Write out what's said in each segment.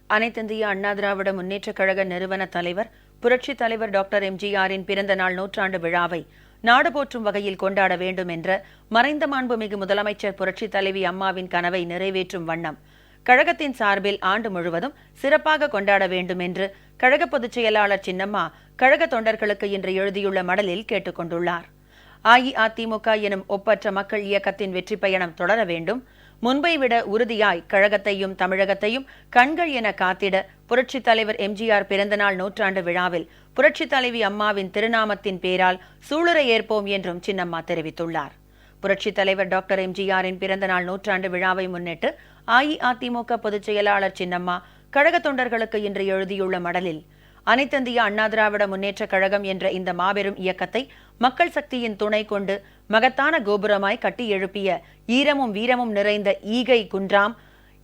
அனைத்திந்திய அண்ணா திராவிட முன்னேற்றக் கழக நிறுவன தலைவர் புரட்சித் தலைவர் டாக்டர் எம்ஜிஆரின் பிறந்த நாள் நூற்றாண்டு விழாவை நாடு போற்றும் வகையில் கொண்டாட வேண்டும் என்ற மறைந்த மாண்புமிகு முதலமைச்சர் புரட்சித் தலைவி அம்மாவின் கனவை நிறைவேற்றும் வண்ணம் கழகத்தின் சார்பில் ஆண்டு முழுவதும் சிறப்பாக கொண்டாட வேண்டும் என்று கழக பொதுச் செயலாளர் சின்னம்மா கழக தொண்டர்களுக்கு இன்று எழுதியுள்ள மடலில் கேட்டுக் கொண்டுள்ளார். அஇஅதிமுக எனும் ஒப்பற்ற மக்கள் இயக்கத்தின் வெற்றி பயணம் தொடர வேண்டும். முன்பை விட உறுதியாய் கழகத்தையும் தமிழகத்தையும் கண்கள் என காத்திட புரட்சித் தலைவர் எம்ஜிஆர் பிறந்தநாள் நூற்றாண்டு விழாவில் புரட்சித் தலைவி அம்மாவின் திருநாமத்தின் பேரால் சூளுரை ஏற்போம் என்றும் சின்னம்மா தெரிவித்துள்ளார். புரட்சித் தலைவர் டாக்டர் எம்ஜிஆரின் பிறந்தநாள் நூற்றாண்டு விழாவை முன்னிட்டு அஇஅதிமுக பொதுச் செயலாளர் சின்னம்மா கழக தொண்டர்களுக்கு இன்று எழுதியுள்ள மடலில், அனைத்திந்திய அண்ணா திராவிட முன்னேற்றக் கழகம் என்ற இந்த மாபெரும் இயக்கத்தை மக்கள் சக்தியின் துணை கொண்டு மகத்தான கோபுரமாய் கட்டி எழுப்பிய ஈரமும் வீரமும் நிறைந்த ஈகை குன்றாம்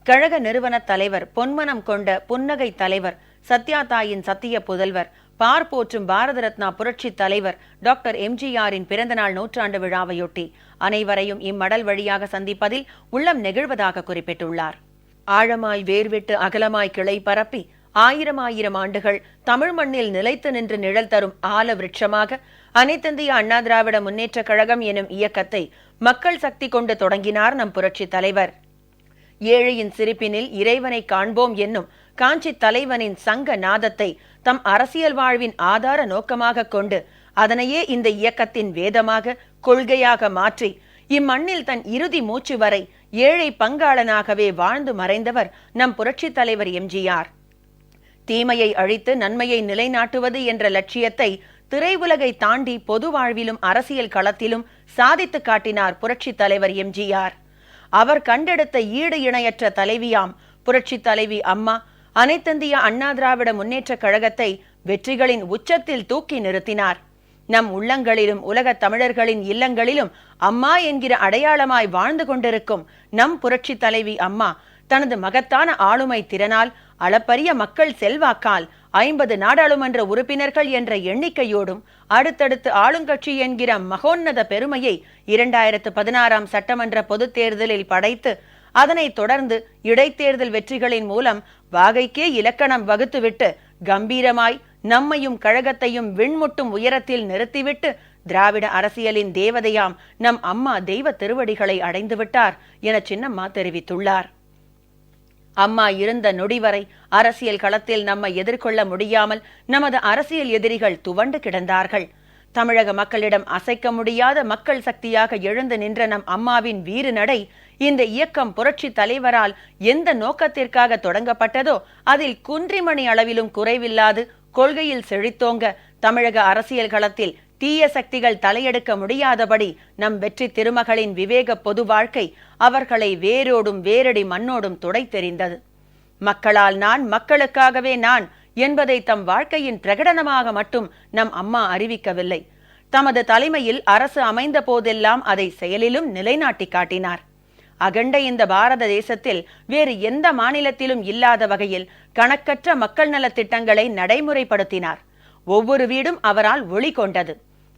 கழக நிறுவன தலைவர், பொன்மனம் கொண்ட புன்னகை தலைவர், சத்யா தாயின் சத்திய புதல்வர், பார் போற்றும் பாரத ரத்னா புரட்சி தலைவர் டாக்டர் எம்ஜிஆரின் பிறந்தநாள் நூற்றாண்டு விழாவையொட்டி அனைவரையும் இம்மடல் வழியாக சந்திப்பதில் உள்ளம் நெகிழ்வதாக குறிப்பிட்டுள்ளார். ஆழமாய் வேர்விட்டு அகலமாய் கிளை பரப்பி ஆயிரம் ஆண்டுகள் தமிழ் மண்ணில் நிலைத்து நின்று நிழல் தரும் ஆல விருட்சமாக அனைத்திந்திய அண்ணா திராவிட முன்னேற்றக் கழகம் எனும் இயக்கத்தை மக்கள் சக்தி கொண்டு தொடங்கினார் நம் புரட்சி தலைவர். ஏழையின் சிரிப்பினில் இறைவனை காண்போம் என்னும் காஞ்சி தலைவனின் சங்க நாதத்தை தம் அரசியல் வாழ்வின் ஆதார நோக்கமாக கொண்டு அதனையே இந்த இயக்கத்தின் வேதமாக கொள்கையாக மாற்றி இம்மண்ணில் தன் இறுதி மூச்சு வரை ஏழை பங்காளனாகவே வாழ்ந்து மறைந்தவர் நம் புரட்சி தலைவர் எம்ஜிஆர். தீமையை அழித்து நன்மையை நிலைநாட்டுவது என்ற லட்சியத்தை திரையுலகை தாண்டி பொது வாழ்விலும் அரசியல் களத்திலும் சாதித்து காட்டினார் புரட்சி தலைவர் எம்ஜிஆர். அவர் கண்டெடுத்த ஈடு இணையற்ற தலைவியாம் புரட்சி தலைவி அம்மா அனைத்திந்திய அண்ணா திராவிட முன்னேற்றக் கழகத்தை வெற்றிகளின் உச்சத்தில் தூக்கி நிறுத்தினார். நம் உள்ளங்களிலும் உலக தமிழர்களின் இல்லங்களிலும் அம்மா என்கிற அடையாளமாய் வாழ்ந்து கொண்டிருக்கும் நம் புரட்சி தலைவி அம்மா தனது மகத்தான ஆளுமை திறனால், அளப்பரிய மக்கள் செல்வாக்கால் 50 நாடாளுமன்ற உறுப்பினர்கள் என்ற எண்ணிக்கையோடும் அடுத்தடுத்து ஆளுங்கட்சி என்கிற மகோன்னத பெருமையை 2016 சட்டமன்ற பொதுத் தேர்தலில் படைத்து அதனைத் தொடர்ந்து இடைத்தேர்தல் வெற்றிகளின் மூலம் வாகைக்கே இலக்கணம் வகுத்துவிட்டு கம்பீரமாய் நம்மையும் கழகத்தையும் விண்முட்டும் உயரத்தில் நிறுத்திவிட்டு திராவிட அரசியலின் தேவதையாம் நம் அம்மா தெய்வ திருவடிகளை அடைந்துவிட்டார் என சின்னம்மா தெரிவித்துள்ளார். அம்மா இருந்த நொடி வரை அரசியல் களத்தில் நம்மை எதிர்கொள்ள முடியாமல் நமது அரசியல் எதிரிகள் துவண்டு கிடந்தார்கள். தமிழக மக்களிடம் அசைக்க முடியாத மக்கள் சக்தியாக எழுந்து நின்ற நம் அம்மாவின் வீறு நடை இந்த இயக்கம் புரட்சி தலைவரால் எந்த நோக்கத்திற்காக தொடங்கப்பட்டதோ அதில் குன்றிமணி அளவிலும் குறைவில்லாது கொள்கையில் செழித்தோங்க தமிழக அரசியல் களத்தில் தீய சக்திகள் தலையெடுக்க முடியாதபடி நம் வெற்றி திருமகளின் விவேக பொது வாழ்க்கை அவர்களை வேரோடும் வேரடி மண்ணோடும் துடைத்தெறிந்தது. மக்களால் நான், மக்களுக்காகவே நான் என்பதை தம் வாழ்க்கையின் பிரகடனமாக மட்டும் நம் அம்மா அறிவிக்கவில்லை. தமது தலைமையில் அரசு அமைந்த போதெல்லாம் அதை செயலிலும் நிலைநாட்டி காட்டினார். அகண்ட இந்த பாரத தேசத்தில் வேறு எந்த மாநிலத்திலும் இல்லாத வகையில் கணக்கற்ற மக்கள் நலத் திட்டங்களை நடைமுறைப்படுத்தினார். ஒவ்வொரு வீடும் அவரால் ஒளி கொண்டது.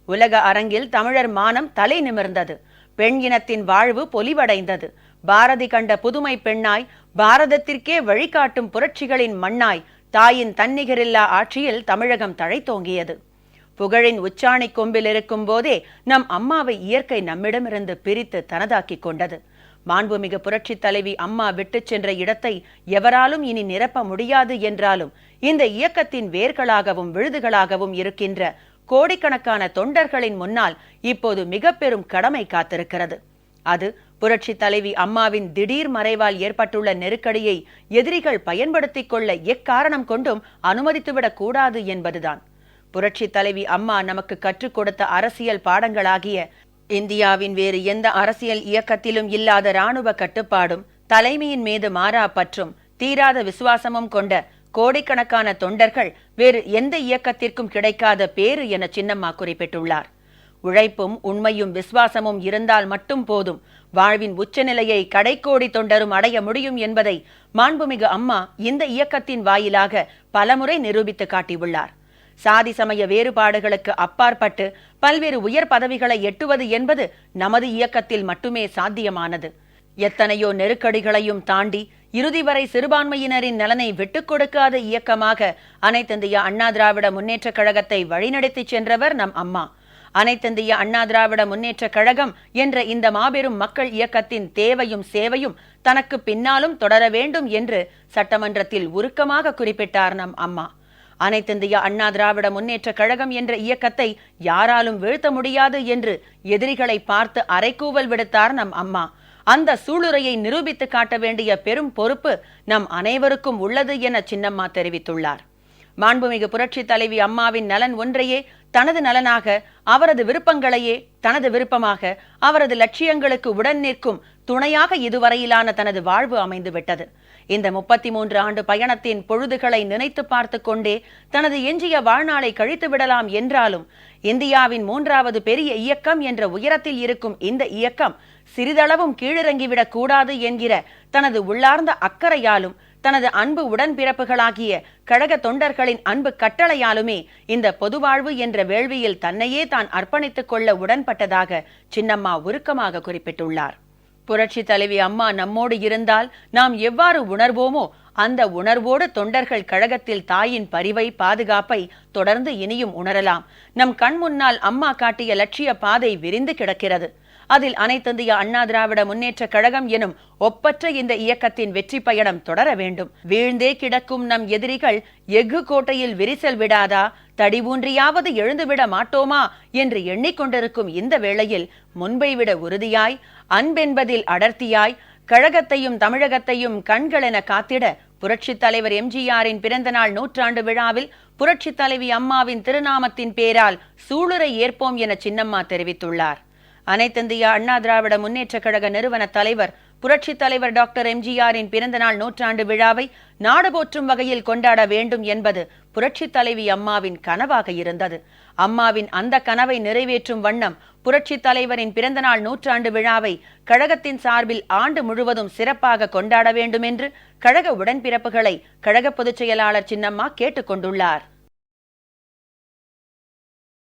உலக அரங்கில் தமிழர் மானம் தலை நிமிர்ந்தது. பெண் இனத்தின் வாழ்வு பொலிவடைந்தது. பாரதி கண்ட புதுமை பெண்ணாய், பாரதத்திற்கே வழிகாட்டும் புரட்சிகளின் மண்ணாய், தாயின் தன்னிகரில்லா ஆட்சியில் தமிழகம் தழைத்தோங்கியது. புகழின் உச்சாணி கொம்பில் இருக்கும் போதே நம் அம்மாவை இயற்கை நம்மிடமிருந்து பிரித்து தனதாக்கி கொண்டது. மாண்புமிகு புரட்சி தலைவி அம்மா விட்டுச் சென்ற இடத்தை எவராலும் இனி நிரப்ப முடியாது என்றாலும் இந்த இயக்கத்தின் வேர்களாகவும் விழுதுகளாகவும் இருக்கின்ற கோடிக்கணக்கான தொண்டர்களின் முன்னால் இப்போது மிக பெரும் கடமை காத்திருக்கிறது. அது புரட்சி தலைவி அம்மாவின் திடீர் மறைவால் ஏற்பட்டுள்ள நெருக்கடியை எதிரிகள் பயன்படுத்திக் கொள்ள எக்காரணம் கொண்டும் அனுமதித்துவிடக் கூடாது என்பதுதான். புரட்சி தலைவி அம்மா நமக்கு கற்றுக் கொடுத்த அரசியல் பாடங்களாகிய இந்தியாவின் வேறு எந்த அரசியல் இயக்கத்திலும் இல்லாத இராணுவ கட்டுப்பாடும், தலைமையின் மீது மாறா பற்றும், தீராத விசுவாசமும் கொண்ட கோடிக்கணக்கான தொண்டர்கள் வேறு எந்த இயக்கத்திற்கும் கிடைக்காத பேறு என சின்னம்மா குறிப்பிட்டுள்ளார். உழைப்பும் உண்மையும் விசுவாசமும் இருந்தால் மட்டும் போதும், வாழ்வின் உச்சநிலையை கடைக்கோடி தொண்டரும் அடைய முடியும் என்பதை மாண்புமிகு அம்மா இந்த இயக்கத்தின் வாயிலாக பலமுறை நிரூபித்து காட்டியுள்ளார். சாதி சமய வேறுபாடுகளுக்கு அப்பாற்பட்டு பல்வேறு உயர் பதவிகளை எட்டுவது என்பது நமது இயக்கத்தில் மட்டுமே சாத்தியமானது. எத்தனையோ நெருக்கடிகளையும் தாண்டி இறுதி வரை சிறுபான்மையினரின் நலனை விட்டுக் கொடுக்காத இயக்கமாக அனைத்திந்திய அண்ணா திராவிட முன்னேற்ற கழகத்தை வழிநடத்தி சென்றவர் நம் அம்மா. அனைத்திந்திய அண்ணா திராவிட முன்னேற்ற கழகம் என்ற இந்த மாபெரும் மக்கள் இயக்கத்தின் தேவையும் சேவையும் தனக்கு பின்னாலும் தொடர வேண்டும் என்று சட்டமன்றத்தில் உருக்கமாக குறிப்பிட்டார் நம் அம்மா. அனைத்திந்திய அண்ணா திராவிட முன்னேற்ற கழகம் என்ற இயக்கத்தை யாராலும் வீழ்த்த முடியாது என்று எதிரிகளை பார்த்து அரைக்கூவல் விடுத்தார் நம் அம்மா. அந்த சூளுரையை நிரூபித்து காட்ட வேண்டிய பெரும் பொறுப்பு நம் அனைவருக்கும் உள்ளது என சின்னம்மா தெரிவித்துள்ளார். மாண்புமிகு புரட்சி தலைவி அம்மாவின் நலன் ஒன்றையே தனது நலனாக, அவரது விருப்பங்களையே தனது விருப்பமாக, அவரது லட்சியங்களுக்கு உடன் நிற்கும் துணையாக இதுவரையிலான தனது வாழ்வு அமைந்துவிட்டது. இந்த 33 ஆண்டு பயணத்தின் பொழுதுகளை நினைத்து பார்த்து கொண்டே தனது எஞ்சிய வாழ்நாளை கழித்து விடலாம் என்றாலும் இந்தியாவின் 3வது பெரிய இயக்கம் என்ற உயரத்தில் இருக்கும் இந்த இயக்கம் சிறிதளவும் கீழிறங்கிவிடக் கூடாது என்கிற தனது உள்ளார்ந்த அக்கறையாலும் தனது அன்பு உடன்பிறப்புகளாகிய கழக தொண்டர்களின் அன்பு கட்டளையாலுமே இந்த பொதுவாழ்வு என்ற வேள்வியில் தன்னையே தான் அர்ப்பணித்துக் கொள்ள உடன்பட்டதாக சின்னம்மா உருக்கமாக குறிப்பிட்டுள்ளார். புரட்சி தலைவி அம்மா நம்மோடு இருந்தால் நாம் எவ்வாறு உணர்வோமோ அந்த உணர்வோடு தொண்டர்கள் கழகத்தில் தாயின் பரிவை, பாதுகாப்பை தொடர்ந்து இனியும் உணரலாம். நம் கண் முன்னால் அம்மா காட்டிய லட்சிய பாதை விரிந்து கிடக்கிறது. அதில் அனைத்திந்திய அண்ணா திராவிட முன்னேற்ற கழகம் எனும் ஒப்பற்ற இந்த இயக்கத்தின் வெற்றி பயணம் தொடர வேண்டும். வீழ்ந்தே கிடக்கும் நம் எதிரிகள் எஃகு கோட்டையில் விரிசல் விடாதா, தடி ஊன்றியாவது எழுந்துவிட மாட்டோமா என்று எண்ணிக்கொண்டிருக்கும் இந்த வேளையில் முன்பை விட உறுதியாய், அன்பென்பதில் அடர்த்தியாய், கழகத்தையும் தமிழகத்தையும் கண்களென காத்திட புரட்சி தலைவர் எம்ஜிஆரின் பிறந்த நாள் 100ஆண்டு விழாவில் புரட்சி தலைவி அம்மாவின் திருநாமத்தின் பேரால் சூளுரை ஏற்போம் என சின்னம்மா தெரிவித்துள்ளார். அனைத்திந்திய அண்ணா திராவிட முன்னேற்ற கழக நிறுவன தலைவர் புரட்சி தலைவர் டாக்டர் எம்ஜிஆரின் பிறந்த நாள் 100ஆண்டு விழாவை நாடு போற்றும் வகையில் கொண்டாட வேண்டும் என்பது புரட்சி தலைவி அம்மாவின் கனவாக இருந்தது. அம்மாவின் அந்த கனவை நிறைவேற்றும் வண்ணம் புரட்சி தலைவரின் பிறந்த நாள் 100ஆண்டு விழாவை கழகத்தின் சார்பில் ஆண்டு முழுவதும் சிறப்பாக கொண்டாட வேண்டும் என்று கழக உடன்பிறப்புகளை கழக பொதுச் செயலாளர் சின்னம்மா கேட்டுக்கொண்டுள்ளார்.